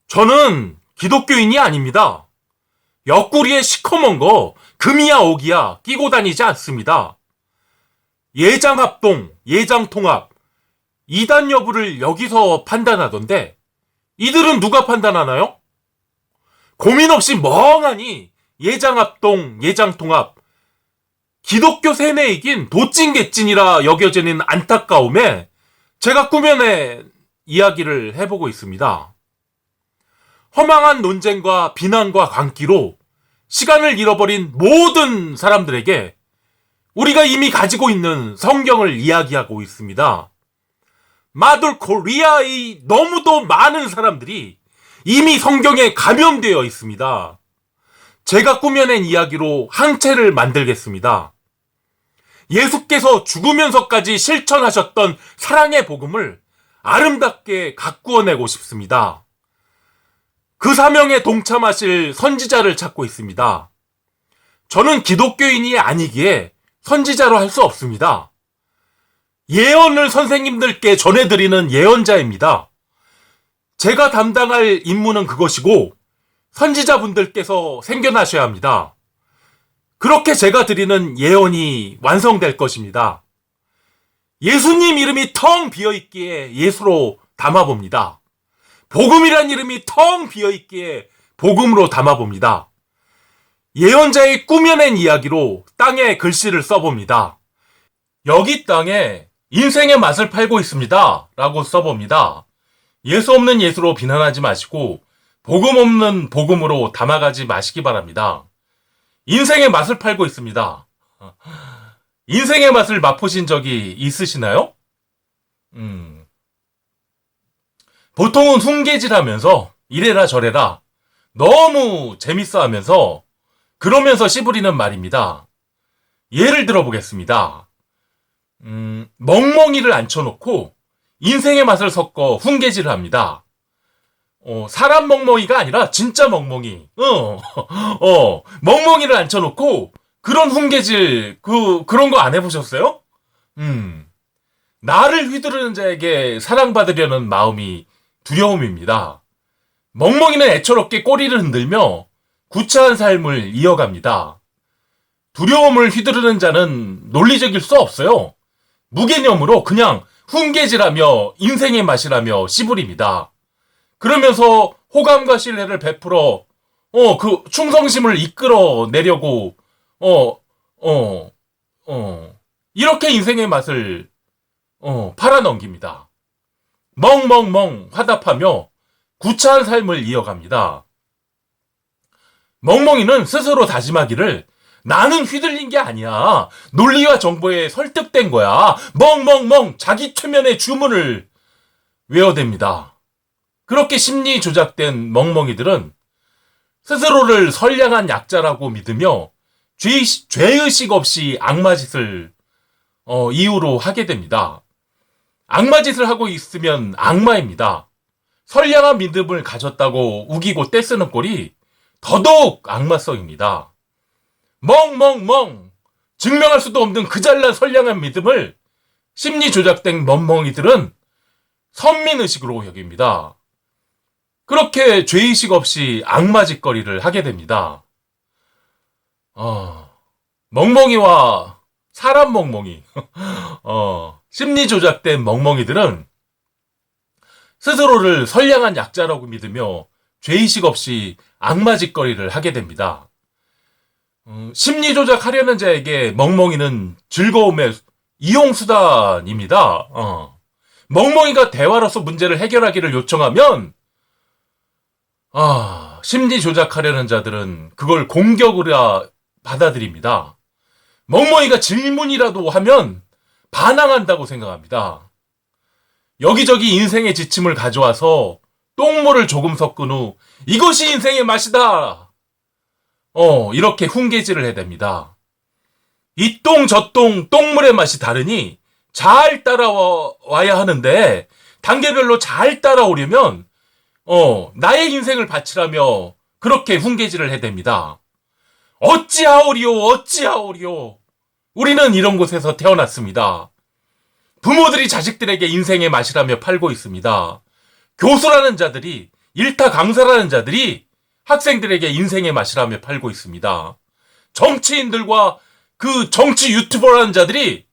저는 기독교인이 아닙니다. 옆구리에 시커먼 거 금이야 옥이야 끼고 다니지 않습니다. 예장합동, 예장통합, 이단 여부를 여기서 판단하던데 이들은 누가 판단하나요? 고민 없이 멍하니 예장합동, 예장통합, 기독교 세뇌이긴 도찐개찐이라 여겨지는 안타까움에 제가 꾸며낸 이야기를 해보고 있습니다. 허망한 논쟁과 비난과 광기로 시간을 잃어버린 모든 사람들에게 우리가 이미 가지고 있는 성경을 이야기하고 있습니다. 마돌 코리아의 너무도 많은 사람들이 이미 성경에 감염되어 있습니다. 제가 꾸며낸 이야기로 항체를 만들겠습니다. 예수께서 죽으면서까지 실천하셨던 사랑의 복음을 아름답게 가꾸어내고 싶습니다. 그 사명에 동참하실 선지자를 찾고 있습니다. 저는 기독교인이 아니기에 선지자로 할 수 없습니다. 예언을 선생님들께 전해드리는 예언자입니다. 제가 담당할 임무는 그것이고 선지자분들께서 생겨나셔야 합니다. 그렇게 제가 드리는 예언이 완성될 것입니다. 예수님 이름이 텅 비어있기에 예수로 담아봅니다. 복음이란 이름이 텅 비어있기에 복음으로 담아봅니다. 예언자의 꾸며낸 이야기로 땅에 글씨를 써봅니다. 여기 땅에 인생의 맛을 팔고 있습니다 라고 써봅니다. 예수 없는 예수로 비난하지 마시고 복음 없는 복음으로 담아가지 마시기 바랍니다. 인생의 맛을 팔고 있습니다. 인생의 맛을 맛보신 적이 있으시나요? 보통은 훈계질하면서 이래라 저래라 너무 재밌어 하면서 그러면서 씨부리는 말입니다. 예를 들어보겠습니다. 멍멍이를 앉혀놓고 인생의 맛을 섞어 훈계질을 합니다. 사람 멍멍이가 아니라 진짜 멍멍이. 멍멍이를 앉혀놓고 그런 훈계질 그런 거 안 해보셨어요? 나를 휘두르는 자에게 사랑받으려는 마음이 두려움입니다. 멍멍이는 애처롭게 꼬리를 흔들며 구차한 삶을 이어갑니다. 두려움을 휘두르는 자는 논리적일 수 없어요. 무개념으로 그냥 훈계질하며 인생의 맛이라며 씨부립니다. 그러면서 호감과 신뢰를 베풀어 그 충성심을 이끌어내려고 이렇게 인생의 맛을 팔아넘깁니다. 멍멍멍 화답하며 구차한 삶을 이어갑니다. 멍멍이는 스스로 다짐하기를 나는 휘둘린 게 아니야. 논리와 정보에 설득된 거야. 멍멍멍 자기 최면의 주문을 외워댑니다. 그렇게 심리 조작된 멍멍이들은 스스로를 선량한 약자라고 믿으며 죄의식 없이 악마짓을 이유로 하게 됩니다. 악마짓을 하고 있으면 악마입니다. 선량한 믿음을 가졌다고 우기고 떼쓰는 꼴이 더더욱 악마성입니다. 멍멍멍 증명할 수도 없는 그 잘난 선량한 믿음을 심리 조작된 멍멍이들은 선민의식으로 여깁니다. 그렇게 죄의식 없이 악마짓거리를 하게 됩니다. 멍멍이와 사람 멍멍이 심리 조작된 멍멍이들은 스스로를 선량한 약자라고 믿으며 죄의식 없이 악마짓거리를 하게 됩니다. 심리 조작하려는 자에게 멍멍이는 즐거움의 이용수단입니다. 멍멍이가 대화로서 문제를 해결하기를 요청하면 심리 조작하려는 자들은 그걸 공격으로 받아들입니다. 멍멍이가 질문이라도 하면 반항한다고 생각합니다. 여기저기 인생의 지침을 가져와서 똥물을 조금 섞은 후 이것이 인생의 맛이다. 이렇게 훈계질을 해댑니다. 이 똥 저 똥 똥물의 맛이 다르니 잘 따라와야 하는데 단계별로 잘 따라오려면 나의 인생을 바치라며 그렇게 훈계질을 해댑니다. 어찌하오리오 어찌하오리오. 우리는 이런 곳에서 태어났습니다. 부모들이 자식들에게 인생의 맛이라며 팔고 있습니다. 교수라는 자들이 일타 강사라는 자들이 학생들에게 인생의 맛이라며 팔고 있습니다. 정치인들과 그 정치 유튜버라는 자들이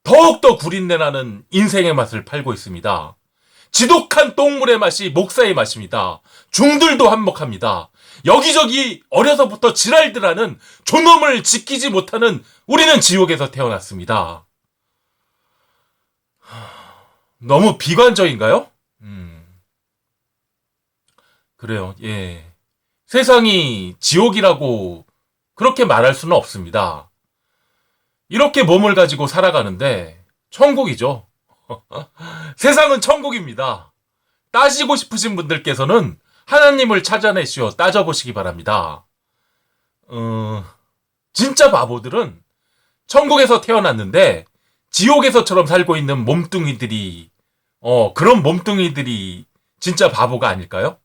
더욱더 구린내나는 인생의 맛을 팔고 있습니다. 지독한 똥물의 맛이 목사의 맛입니다. 중들도 한몫합니다. 여기저기 어려서부터 지랄들하는 존엄을 지키지 못하는 우리는 지옥에서 태어났습니다. 너무 비관적인가요? 그래요. 예. 세상이 지옥이라고 그렇게 말할 수는 없습니다. 이렇게 몸을 가지고 살아가는데 천국이죠. 세상은 천국입니다. 따지고 싶으신 분들께서는 하나님을 찾아내시어 따져보시기 바랍니다. 진짜 바보들은 천국에서 태어났는데 지옥에서처럼 살고 있는 몸뚱이들이 그런 몸뚱이들이 진짜 바보가 아닐까요?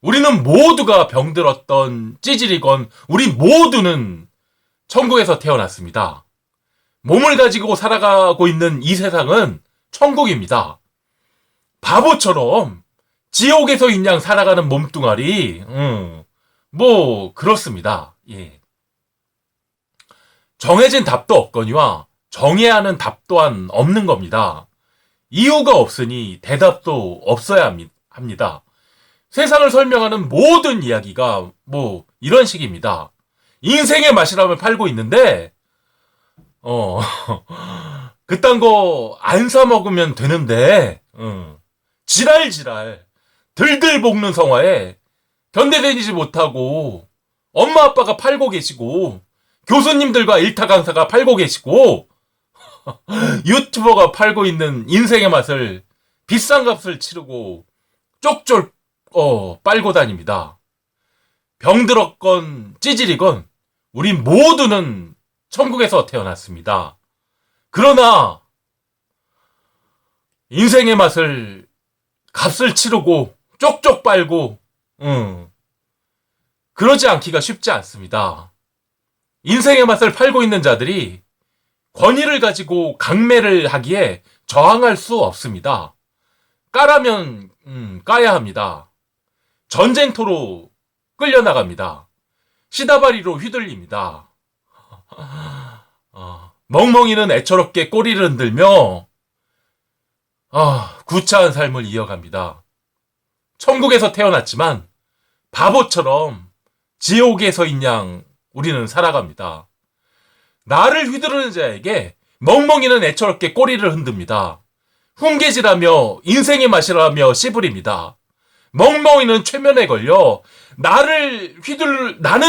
우리는 모두가 병들었던 찌질이건 우리 모두는 천국에서 태어났습니다. 몸을 가지고 살아가고 있는 이 세상은 천국입니다. 바보처럼 지옥에서 인양 살아가는 몸뚱아리, 뭐 그렇습니다. 예. 정해진 답도 없거니와 정해야 하는 답 또한 없는 겁니다. 이유가 없으니 대답도 없어야 합니다. 세상을 설명하는 모든 이야기가 뭐 이런 식입니다. 인생의 맛이라면 팔고 있는데 그딴 거 안 사 먹으면 되는데 지랄지랄 들들 볶는 성화에 견뎌다니지 못하고 엄마 아빠가 팔고 계시고 교수님들과 일타 강사가 팔고 계시고 유튜버가 팔고 있는 인생의 맛을 비싼 값을 치르고 쪽쪽 빨고 다닙니다. 병들었건 찌질이건 우리 모두는 천국에서 태어났습니다. 그러나 인생의 맛을 값을 치르고 쪽쪽 빨고 그러지 않기가 쉽지 않습니다. 인생의 맛을 팔고 있는 자들이 권위를 가지고 강매를 하기에 저항할 수 없습니다. 까라면 까야 합니다. 전쟁터로 끌려나갑니다. 시다바리로 휘둘립니다. 멍멍이는 애처롭게 꼬리를 흔들며 구차한 삶을 이어갑니다. 천국에서 태어났지만 바보처럼 지옥에서인 양 우리는 살아갑니다. 나를 휘두르는 자에게 멍멍이는 애처롭게 꼬리를 흔듭니다. 훈계질하며 인생의 맛이라며 씨부립니다. 멍멍이는 최면에 걸려 나는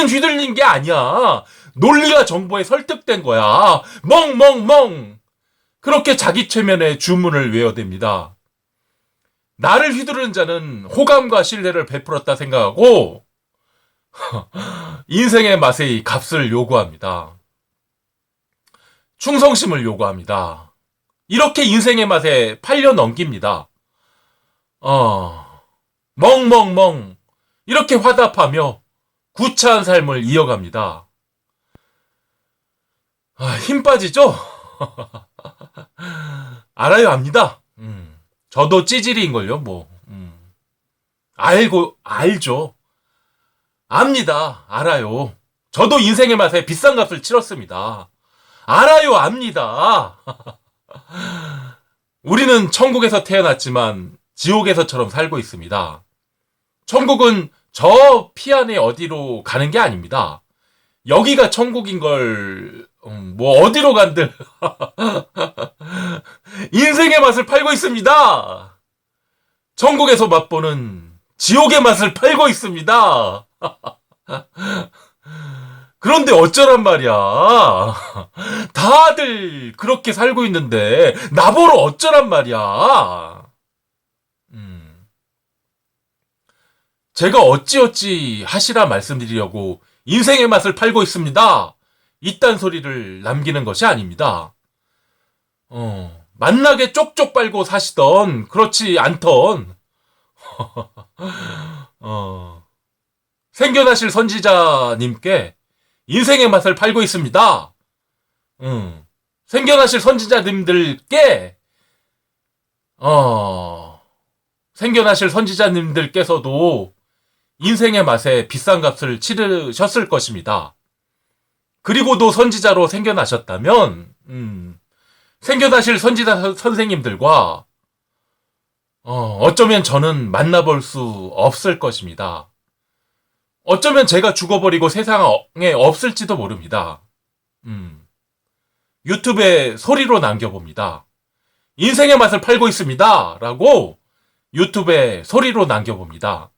휘둘린 게 아니야. 논리와 정보에 설득된 거야. 멍멍멍. 그렇게 자기 최면에 주문을 외워댑니다. 나를 휘두르는 자는 호감과 신뢰를 베풀었다 생각하고 인생의 맛의 값을 요구합니다. 충성심을 요구합니다. 이렇게 인생의 맛에 팔려 넘깁니다. 멍멍멍 이렇게 화답하며 구차한 삶을 이어갑니다. 힘 빠지죠? 알아요, 압니다. 저도 찌질이인걸요, 뭐. 알죠. 압니다. 알아요. 저도 인생의 맛에 비싼 값을 치렀습니다. 알아요, 압니다. 우리는 천국에서 태어났지만 지옥에서처럼 살고 있습니다. 천국은 저 피 안에 어디로 가는 게 아닙니다. 여기가 천국인 걸, 뭐 어디로 간들. 인생의 맛을 팔고 있습니다. 천국에서 맛보는 지옥의 맛을 팔고 있습니다. 그런데 어쩌란 말이야. 다들 그렇게 살고 있는데 나보러 어쩌란 말이야. 제가 어찌어찌 하시라 말씀드리려고 인생의 맛을 팔고 있습니다. 이딴 소리를 남기는 것이 아닙니다. 만나게 쪽쪽 빨고 사시던 그렇지 않던 생겨나실 선지자님께 인생의 맛을 팔고 있습니다. 생겨나실 선지자님들께 생겨나실 선지자님들께서도 인생의 맛에 비싼 값을 치르셨을 것입니다. 그리고도 선지자로 생겨나셨다면, 생겨나실 선지자 선생님들과, 어쩌면 저는 만나볼 수 없을 것입니다. 어쩌면 제가 죽어버리고 세상에 없을지도 모릅니다. 유튜브에 소리로 남겨봅니다. 인생의 맛을 팔고 있습니다. 라고 유튜브에 소리로 남겨봅니다.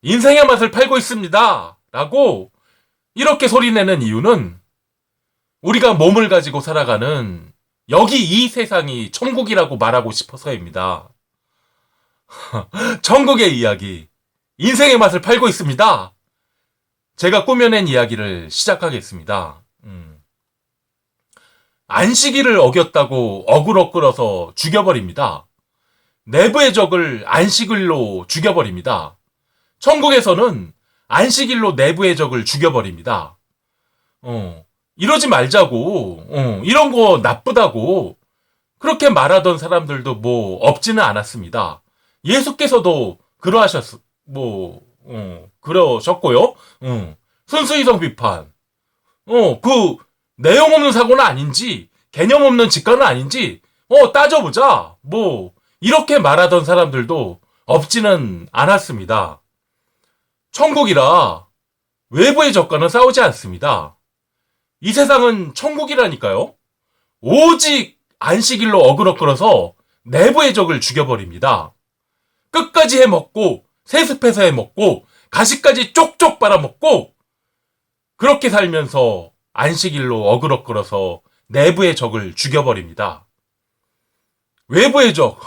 인생의 맛을 팔고 있습니다. 라고 이렇게 소리내는 이유는 우리가 몸을 가지고 살아가는 여기 이 세상이 천국이라고 말하고 싶어서입니다. 천국의 이야기, 인생의 맛을 팔고 있습니다. 제가 꾸며낸 이야기를 시작하겠습니다. 안식일을 어겼다고 어그로 끌어서 죽여버립니다. 내부의 적을 안식일로 죽여버립니다. 천국에서는 안식일로 내부의 적을 죽여버립니다. 이러지 말자고, 이런 거 나쁘다고 그렇게 말하던 사람들도 뭐 없지는 않았습니다. 예수께서도 그러셨고요. 순수이성 비판. 그 내용 없는 사고는 아닌지, 개념 없는 직관은 아닌지, 따져보자. 이렇게 말하던 사람들도 없지는 않았습니다. 천국이라 외부의 적과는 싸우지 않습니다. 이 세상은 천국이라니까요. 오직 안식일로 어그로 끌어서 내부의 적을 죽여버립니다. 끝까지 해먹고, 세습해서 해먹고, 가시까지 쪽쪽 빨아먹고, 그렇게 살면서 안식일로 어그로 끌어서 내부의 적을 죽여버립니다. 외부의 적,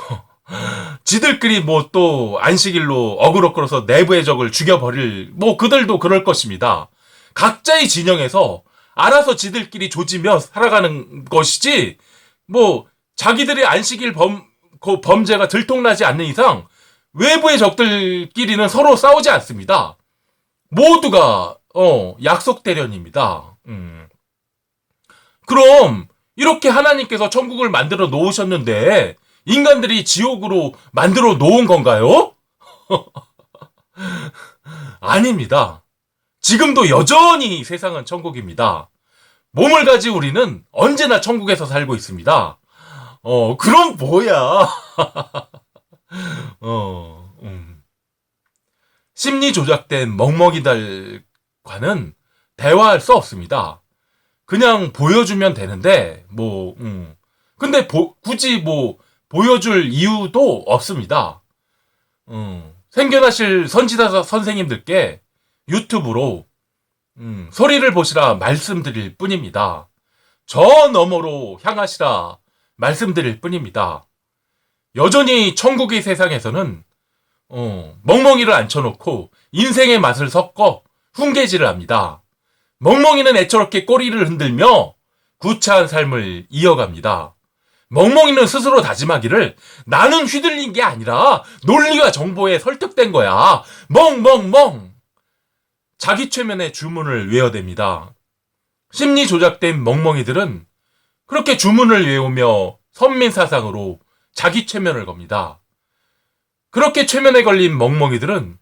지들끼리 또 안식일로 어그로 끌어서 내부의 적을 죽여버릴, 그들도 그럴 것입니다. 각자의 진영에서 알아서 지들끼리 조지며 살아가는 것이지, 자기들의 안식일 범죄가 들통나지 않는 이상, 외부의 적들끼리는 서로 싸우지 않습니다. 모두가, 약속 대련입니다. 그럼, 이렇게 하나님께서 천국을 만들어 놓으셨는데, 인간들이 지옥으로 만들어 놓은 건가요? 아닙니다. 지금도 여전히 세상은 천국입니다. 몸을 가진 우리는 언제나 천국에서 살고 있습니다. 그럼 뭐야? 심리 조작된 멍멍이들과는 대화할 수 없습니다. 그냥 보여주면 되는데, 근데 굳이 보여줄 이유도 없습니다. 생겨나실 선지자 선생님들께 유튜브로, 소리를 보시라 말씀드릴 뿐입니다. 저 너머로 향하시라 말씀드릴 뿐입니다. 여전히 천국의 세상에서는, 멍멍이를 앉혀놓고 인생의 맛을 섞어 훈계질을 합니다. 멍멍이는 애처롭게 꼬리를 흔들며 구차한 삶을 이어갑니다. 멍멍이는 스스로 다짐하기를 나는 휘둘린 게 아니라 논리와 정보에 설득된 거야. 멍멍멍. 자기 최면의 주문을 외워댑니다. 심리 조작된 멍멍이들은 그렇게 주문을 외우며 선민사상으로 자기 최면을 겁니다. 그렇게 최면에 걸린 멍멍이들은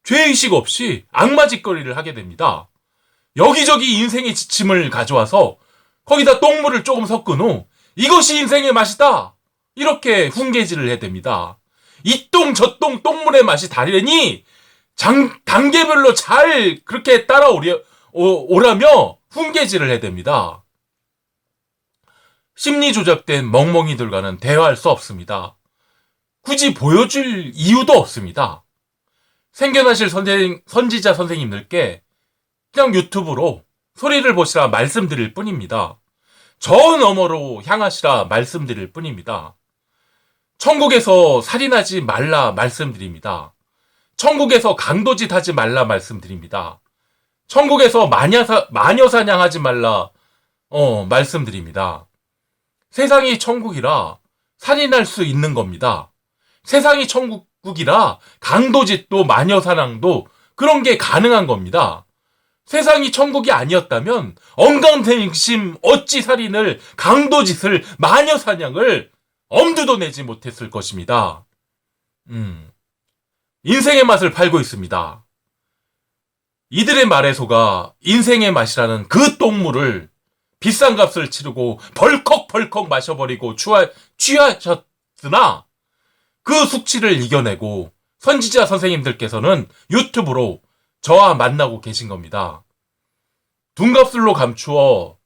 죄의식 없이 악마짓거리를 하게 됩니다. 여기저기 인생의 지침을 가져와서 거기다 똥물을 조금 섞은 후 이것이 인생의 맛이다. 이렇게 훈계질을 해댑니다. 이 똥 저 똥 똥물의 맛이 다르니 단계별로 잘 그렇게 오라며 훈계질을 해댑니다. 심리 조작된 멍멍이들과는 대화할 수 없습니다. 굳이 보여줄 이유도 없습니다. 생겨나실 선지자 선생님들께 그냥 유튜브로 소리를 보시라 말씀드릴 뿐입니다. 저 너머로 향하시라 말씀드릴 뿐입니다. 천국에서 살인하지 말라 말씀드립니다. 천국에서 강도짓 하지 말라 말씀드립니다. 천국에서 마녀 사냥하지 말라 말씀드립니다. 세상이 천국이라 살인할 수 있는 겁니다. 세상이 천국이라 강도짓도 마녀 사냥도 그런 게 가능한 겁니다. 세상이 천국이 아니었다면 언감생심 어찌 살인을 강도짓을 마녀 사냥을 엄두도 내지 못했을 것입니다. 인생의 맛을 팔고 있습니다. 이들의 말에서가 인생의 맛이라는 그 똥물을 비싼 값을 치르고 벌컥벌컥 마셔버리고 취하셨으나 그 숙취를 이겨내고 선지자 선생님들께서는 유튜브로 저와 만나고 계신 겁니다. 둔갑술로 감추어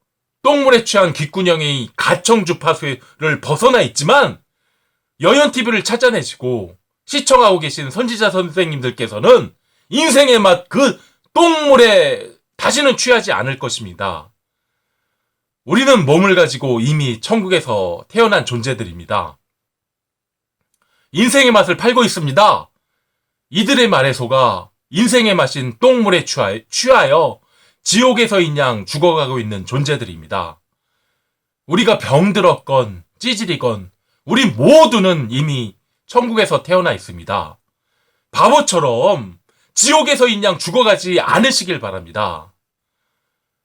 똥물에 취한 귓구녕의 가청주파수를 벗어나 있지만 여연TV를 찾아내시고 시청하고 계신 선지자 선생님들께서는 인생의 맛 그 똥물에 다시는 취하지 않을 것입니다. 우리는 몸을 가지고 이미 천국에서 태어난 존재들입니다. 인생의 맛을 팔고 있습니다. 이들의 말에 속아 인생의 맛인 똥물에 취하여 지옥에서인 양 죽어가고 있는 존재들입니다. 우리가 병들었건 찌질이건 우리 모두는 이미 천국에서 태어나 있습니다. 바보처럼 지옥에서인 양 죽어가지 않으시길 바랍니다.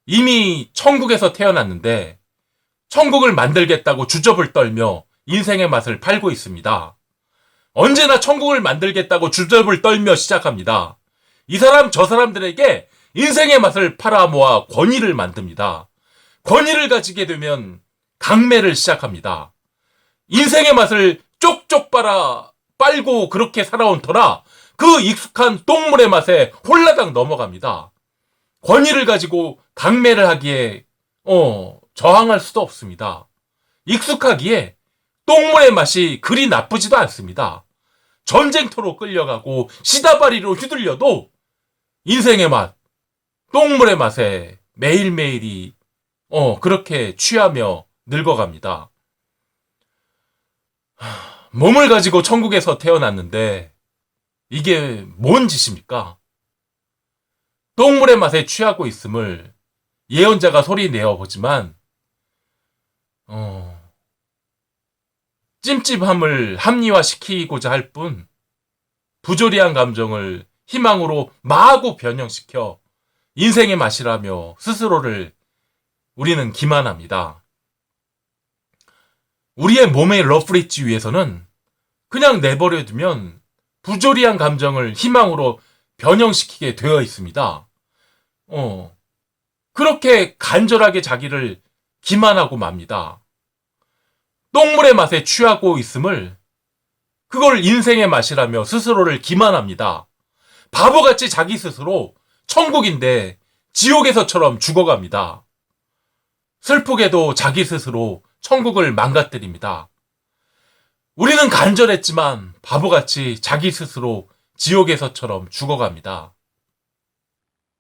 이미 천국에서 태어났는데 천국을 만들겠다고 주접을 떨며 인생의 맛을 팔고 있습니다. 언제나 천국을 만들겠다고 주접을 떨며 시작합니다. 이 사람 저 사람들에게 인생의 맛을 팔아모아 권위를 만듭니다. 권위를 가지게 되면 강매를 시작합니다. 인생의 맛을 쪽쪽 빨고 그렇게 살아온 터라 그 익숙한 똥물의 맛에 홀라당 넘어갑니다. 권위를 가지고 강매를 하기에 저항할 수도 없습니다. 익숙하기에 똥물의 맛이 그리 나쁘지도 않습니다. 전쟁터로 끌려가고 시다바리로 휘둘려도 인생의 맛, 똥물의 맛에 매일매일이 그렇게 취하며 늙어갑니다. 몸을 가지고 천국에서 태어났는데 이게 뭔 짓입니까? 똥물의 맛에 취하고 있음을 예언자가 소리 내어보지만 찜찜함을 합리화시키고자 할 뿐 부조리한 감정을 희망으로 마구 변형시켜 인생의 맛이라며 스스로를 우리는 기만합니다. 우리의 몸의 러프리지 위에서는 그냥 내버려두면 부조리한 감정을 희망으로 변형시키게 되어 있습니다. 그렇게 간절하게 자기를 기만하고 맙니다. 똥물의 맛에 취하고 있음을 그걸 인생의 맛이라며 스스로를 기만합니다. 바보같이 자기 스스로 천국인데 지옥에서처럼 죽어갑니다. 슬프게도 자기 스스로 천국을 망가뜨립니다. 우리는 간절했지만 바보같이 자기 스스로 지옥에서처럼 죽어갑니다.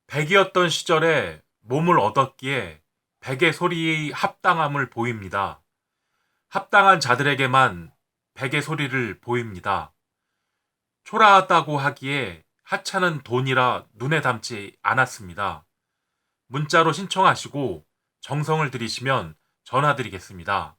백이었던 시절에 몸을 얻었기에 백의 소리의 합당함을 보입니다. 합당한 자들에게만 백의 소리를 보입니다. 초라하다고 하기에 하찮은 돈이라 눈에 담지 않았습니다. 문자로 신청하시고 정성을 들이시면 전화드리겠습니다.